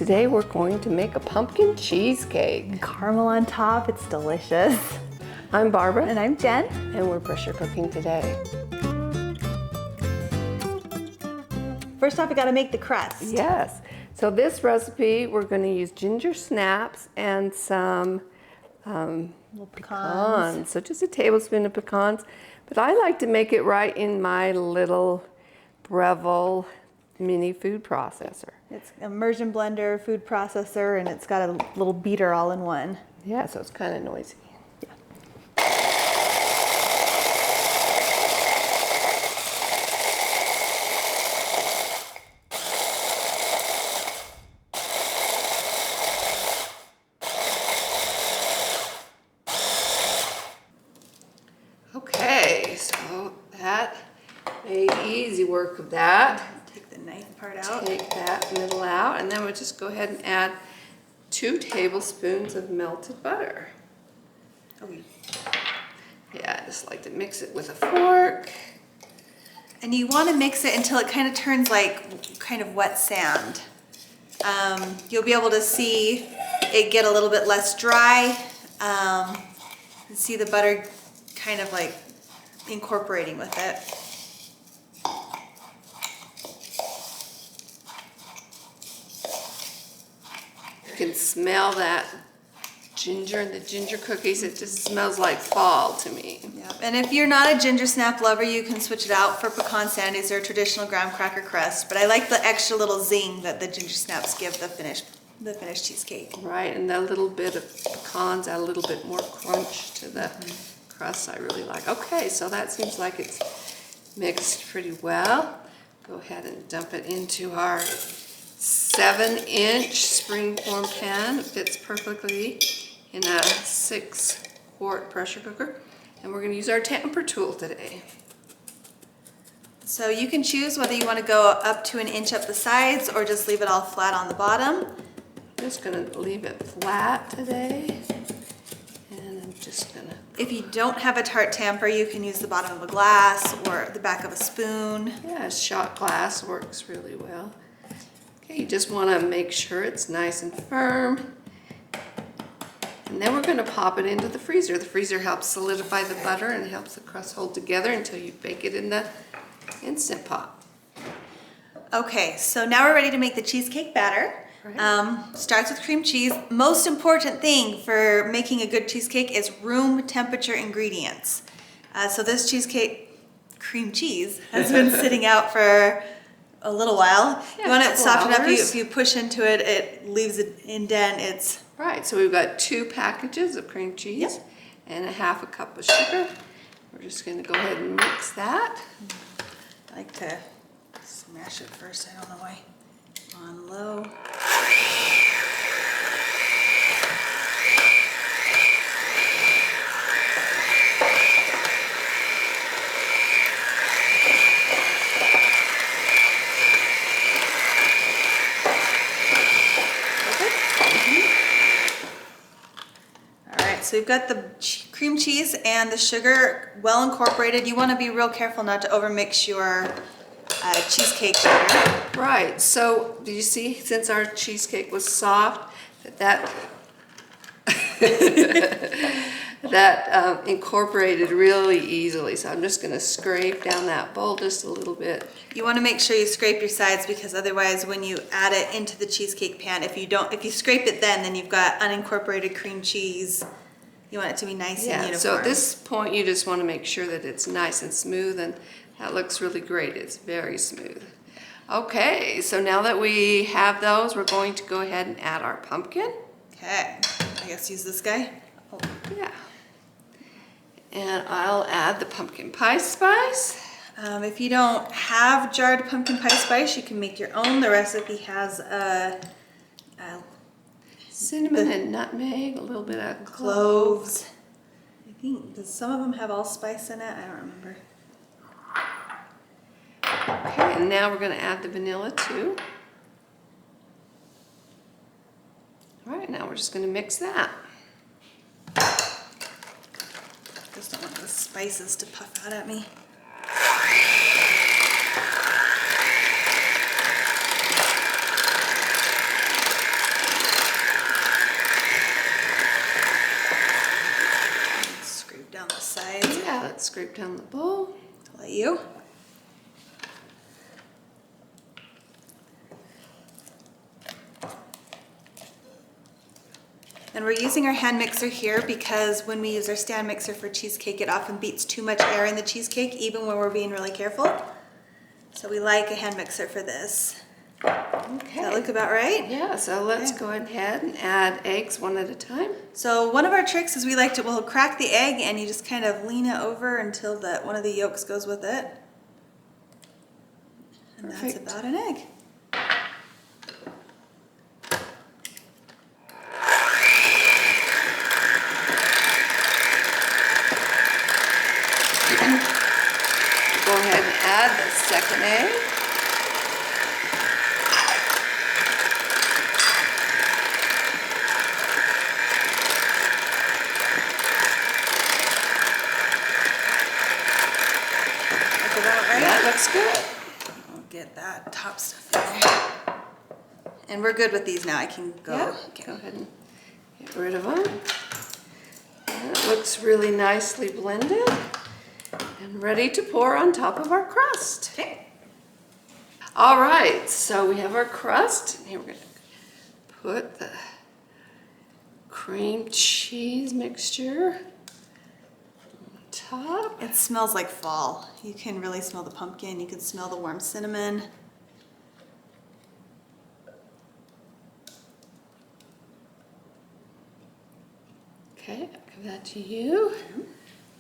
Today we're going to make a pumpkin cheesecake. Caramel on top, it's delicious. I'm Barbara. And I'm Jen. And we're pressure cooking today. First off, we gotta make the crust. Yes. So this recipe, we're gonna use ginger snaps and some Little pecans. So just a tablespoon of pecans. But I like to make it right in my little Breville mini food processor. It's immersion blender, food processor, and it's got a little beater all in one. Yeah, so it's kind of noisy. Okay, so that made easy work of that. Take the knife part out. Take that middle out, and then we'll just go ahead and add 2 tablespoons of melted butter. Oh, yeah, I just like to mix it with a fork. And you want to mix it until it kind of turns like kind of wet sand. You'll be able to see it get a little bit less dry. See the butter kind of like incorporating with it. You can smell that ginger and the ginger cookies. It just smells like fall to me. Yeah. And if you're not a ginger snap lover, you can switch it out for pecan sandies or traditional graham cracker crust. But I like the extra little zing that the ginger snaps give the finished cheesecake. Right, and that little bit of pecans add a little bit more crunch to the crust I really like. Okay, so that seems like it's mixed pretty well. Go ahead and dump it into our 7-inch springform pan. It fits perfectly in a 6-quart pressure cooker. And we're going to use our tamper tool today. So you can choose whether you want to go up to 1 inch up the sides or just leave it all flat on the bottom. I'm just going to leave it flat today. And I'm just going to... If you don't have a tart tamper, you can use the bottom of a glass or the back of a spoon. Yeah, shot glass works really well. Okay, you just want to make sure it's nice and firm. And then we're going to pop it into the freezer. The freezer helps solidify the butter and helps the crust hold together until you bake it in the Instant Pot. Okay, so now we're ready to make the cheesecake batter. Right. Starts with cream cheese. Most important thing for making a good cheesecake is room temperature ingredients. So this cheesecake cream cheese has been sitting out for a little while. Yeah, you want it soft enough, hours. if you push into it, it leaves an indent. It's right, so we've got 2 packages of cream cheese and a 1/2 cup of sugar. We're just going to go ahead and mix that. I like to smash it first, I don't know why. On low. So we've got the cream cheese and the sugar well incorporated. You want to be real careful not to overmix your cheesecake batter. Right, so do you see, since our cheesecake was soft, that incorporated really easily. So I'm just going to scrape down that bowl just a little bit. You want to make sure you scrape your sides, because otherwise when you add it into the cheesecake pan, if you scrape it then you've got unincorporated cream cheese. You want it to be nice and uniform. So at this point you just want to make sure that it's nice and smooth, and that looks really great. It's very smooth. Okay, so now that we have those, we're going to go ahead and add our pumpkin. Okay, I guess use this guy. Oh. Yeah. And I'll add the pumpkin pie spice. If you don't have jarred pumpkin pie spice, you can make your own. The recipe has cinnamon and nutmeg, a little bit of cloves. I think, does some of them have allspice in it? I don't remember. Okay, and now we're going to add the vanilla too. All right, now we're just going to mix that. Just don't want the spices to puff out at me. scrape down the bowl. I'll let you. And we're using our hand mixer here because when we use our stand mixer for cheesecake, it often beats too much air in the cheesecake, even when we're being really careful. So we like a hand mixer for this. Okay. Does that look about right? Yeah, so let's go ahead and add eggs one at a time. So one of our tricks is we'll crack the egg and you just kind of lean it over until one of the yolks goes with it. And Perfect. that's about an egg. Go ahead and add the second egg. Look about right. That looks good. I'll get that top stuff in there. And we're good with these now. I can go. Yeah, go ahead and get rid of them. That looks really nicely blended and ready to pour on top of our crust. Okay. All right, so we have our crust. Here we're going to put the cream cheese mixture on top. It smells like fall. You can really smell the pumpkin. You can smell the warm cinnamon. Okay, I'll give that to you.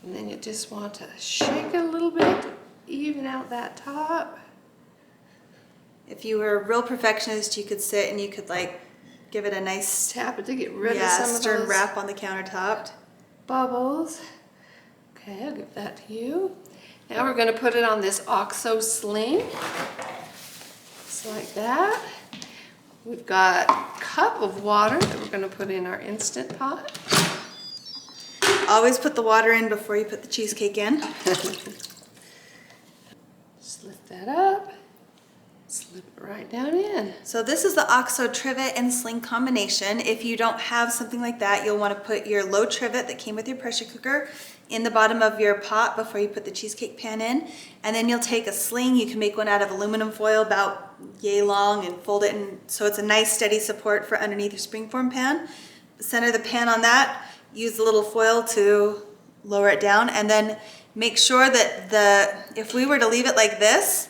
And then you just want to shake it a little bit to even out that top. If you were a real perfectionist, you could sit and you could like give it a nice Tap it to get rid of some of stir and those wrap on the countertop. bubbles. Okay, I'll give that to you. Now we're going to put it on this OXO sling. Just like that. We've got a cup of water that we're going to put in our Instant Pot. Always put the water in before you put the cheesecake in. Just lift that up. Slip it right down in. So this is the OXO trivet and sling combination. If you don't have something like that, you'll want to put your low trivet that came with your pressure cooker in the bottom of your pot before you put the cheesecake pan in. And then you'll take a sling. You can make one out of aluminum foil about yay long and fold it in so it's a nice steady support for underneath your springform pan. Center the pan on that. Use a little foil to lower it down, and then make sure that if we were to leave it like this,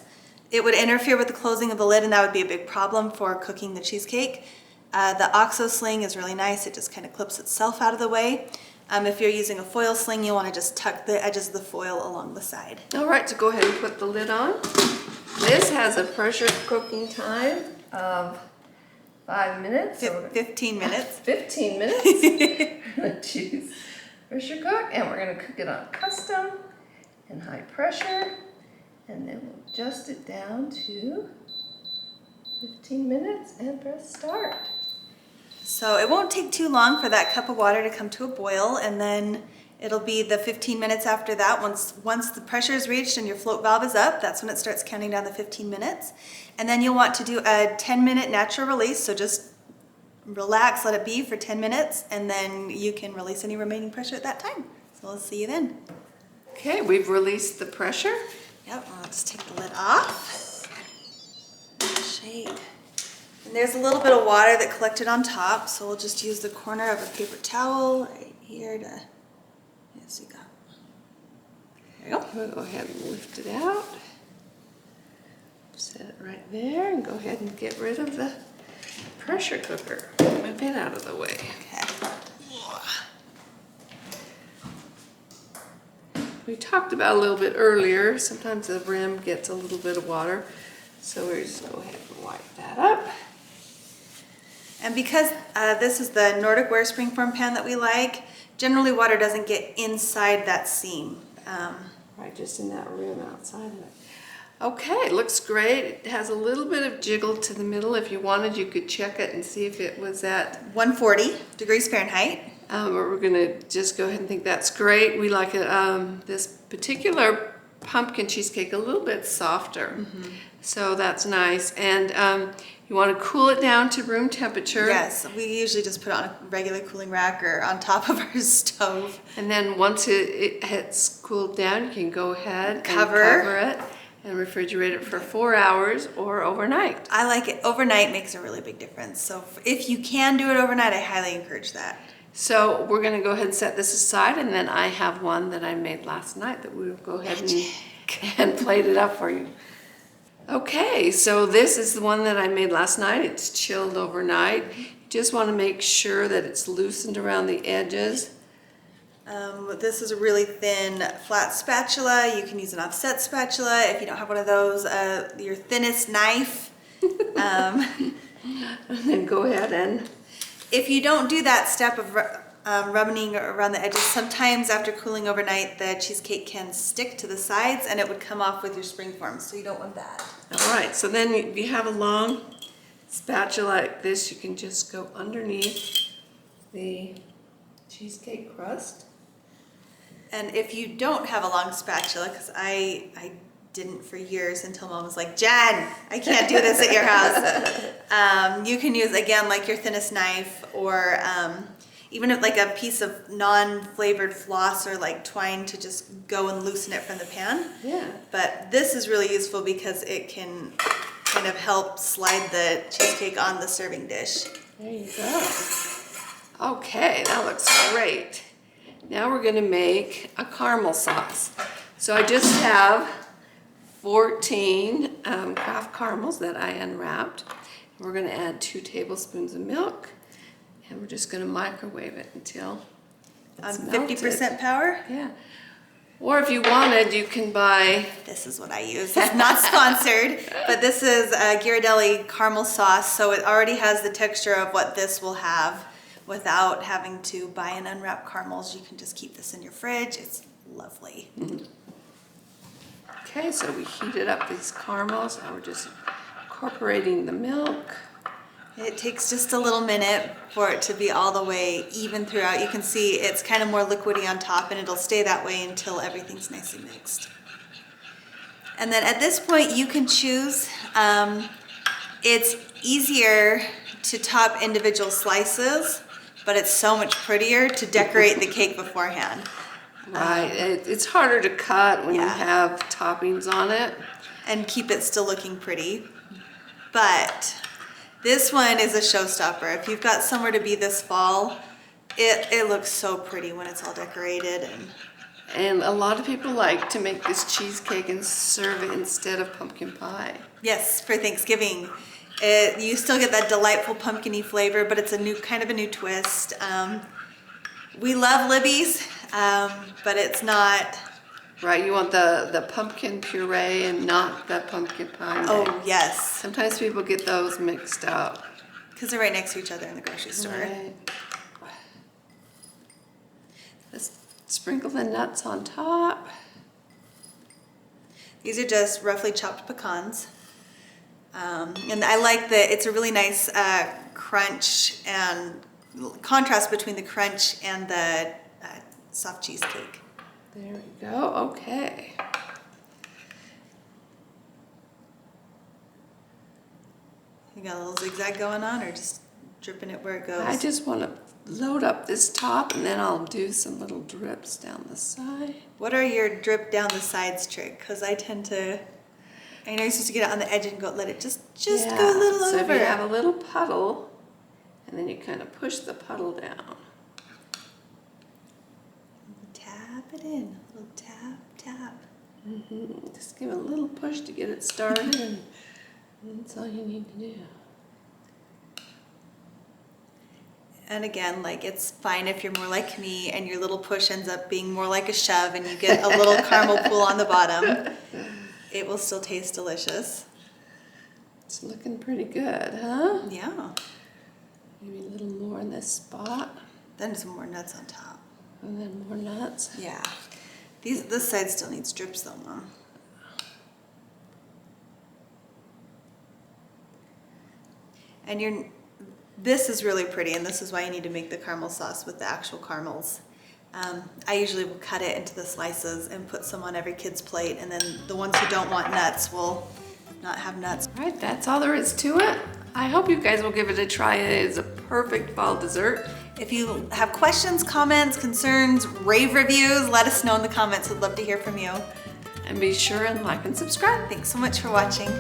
it would interfere with the closing of the lid, and that would be a big problem for cooking the cheesecake. The OXO sling is really nice. It just kind of clips itself out of the way. If you're using a foil sling, you want to just tuck the edges of the foil along the side. All right, so go ahead and put the lid on. This has a pressure cooking time of 5 minutes. 15 minutes. 15 minutes. We're gonna choose pressure cook, and we're gonna cook it on custom and high pressure, and then we'll adjust it down to 15 minutes and press start. So it won't take too long for that cup of water to come to a boil, and then it'll be the 15 minutes after that. Once the pressure is reached and your float valve is up, that's when it starts counting down the 15 minutes. And then you'll want to do a 10-minute natural release, so just relax, let it be for 10 minutes, and then you can release any remaining pressure at that time. So we'll see you then. Okay, we've released the pressure. Yep, I'll just take the lid off. Shake. And there's a little bit of water that collected on top, so we'll just use the corner of a paper towel right here to, yes, you got. There you go. We'll go ahead and lift it out. Set it right there and go ahead and get rid of the pressure cooker. Move it out of the way. Okay. We talked about a little bit earlier, sometimes the rim gets a little bit of water, so we just go ahead and wipe that up. And because this is the Nordic Ware springform pan that we like, generally water doesn't get inside that seam. Right, just in that rim outside of it. Okay, looks great. It has a little bit of jiggle to the middle. If you wanted, you could check it and see if it was at 140 degrees Fahrenheit. we're gonna just go ahead and think that's great. We like it, this particular pumpkin cheesecake a little bit softer. So that's nice. And You want to cool it down to room temperature. Yes, we usually just put it on a regular cooling rack or on top of our stove. And then once it has cooled down, you can go ahead and Cover it and refrigerate it for 4 hours or overnight. I like it. Overnight makes a really big difference. So if you can do it overnight, I highly encourage that. So we're going to go ahead and set this aside, and then I have one that I made last night that we'll go ahead and plate it up for you. Okay, so this is the one that I made last night. It's chilled overnight. You just want to make sure that it's loosened around the edges. This is a really thin flat spatula. You can use an offset spatula if you don't have one of those. Your thinnest knife. And then go ahead and... If you don't do that step of rubbing around the edges, sometimes after cooling overnight, the cheesecake can stick to the sides and it would come off with your spring forms, so you don't want that. All right, so then if you have a long spatula like this, you can just go underneath the cheesecake crust. And if you don't have a long spatula, because I didn't for years until Mom was like, Jen, I can't do this at your house. You can use, again, like your thinnest knife, or even like a piece of non-flavored floss or like twine to just go and loosen it from the pan. Yeah. But this is really useful because it can kind of help slide the cheesecake on the serving dish. There you go. Okay, that looks great. Now we're going to make a caramel sauce. So I just have 14 craft caramels that I unwrapped. We're going to add 2 tablespoons of milk, and we're just going to microwave it until it's On melted. 50% power? Yeah. Or if you wanted, you can buy... This is what I use. It's not sponsored, but this is a Ghirardelli caramel sauce, so it already has the texture of what this will have without having to buy and unwrap caramels. You can just keep this in your fridge. It's lovely. Mm-hmm. Okay, so we heated up these caramels. Now we're just incorporating the milk. It takes just a little minute for it to be all the way even throughout. You can see it's kind of more liquidy on top, and it'll stay that way until everything's nicely mixed. And then at this point you can choose. It's easier to top individual slices, but it's so much prettier to decorate the cake beforehand. Right, it's harder to cut when you have toppings on it. And keep it still looking pretty. But this one is a showstopper. If you've got somewhere to be this fall, it looks so pretty when it's all decorated. And a lot of people like to make this cheesecake and serve it instead of pumpkin pie. Yes, for Thanksgiving. You still get that delightful pumpkin-y flavor, but it's a new kind of a new twist. We love Libby's, but it's not... Right, you want the pumpkin puree and not the pumpkin pie mix. Oh, yes. Sometimes people get those mixed up. Because they're right next to each other in the grocery store. Right. Let's sprinkle the nuts on top. These are just roughly chopped pecans. And I like that it's a really nice crunch and contrast between the crunch and the soft cheesecake. There we go, okay. You got a little zigzag going on, or just dripping it where it goes? I just want to load up this top, and then I'll do some little drips down the side. What are your drip down the sides trick? Because I tend to... I know you're supposed to get it on the edge and let it just go a little so over. So if you have a little puddle, and then you kind of push the puddle down. Tap it in. A little tap, tap. Mm-hmm. Just give it a little push to get it started, and that's all you need to do. And again, like, it's fine if you're more like me and your little push ends up being more like a shove and you get a little caramel pool on the bottom. It will still taste delicious. It's looking pretty good, huh? Yeah. Maybe a little more in this spot. Then some more nuts on top. And then more nuts. Yeah. This side still needs drips though, Mom. And this is really pretty, and this is why you need to make the caramel sauce with the actual caramels. I usually will cut it into the slices and put some on every kid's plate, and then the ones who don't want nuts will not have nuts. All right, that's all there is to it. I hope you guys will give it a try. It is a perfect fall dessert. If you have questions, comments, concerns, rave reviews, let us know in the comments. We'd love to hear from you. And be sure and like and subscribe. Thanks so much for watching.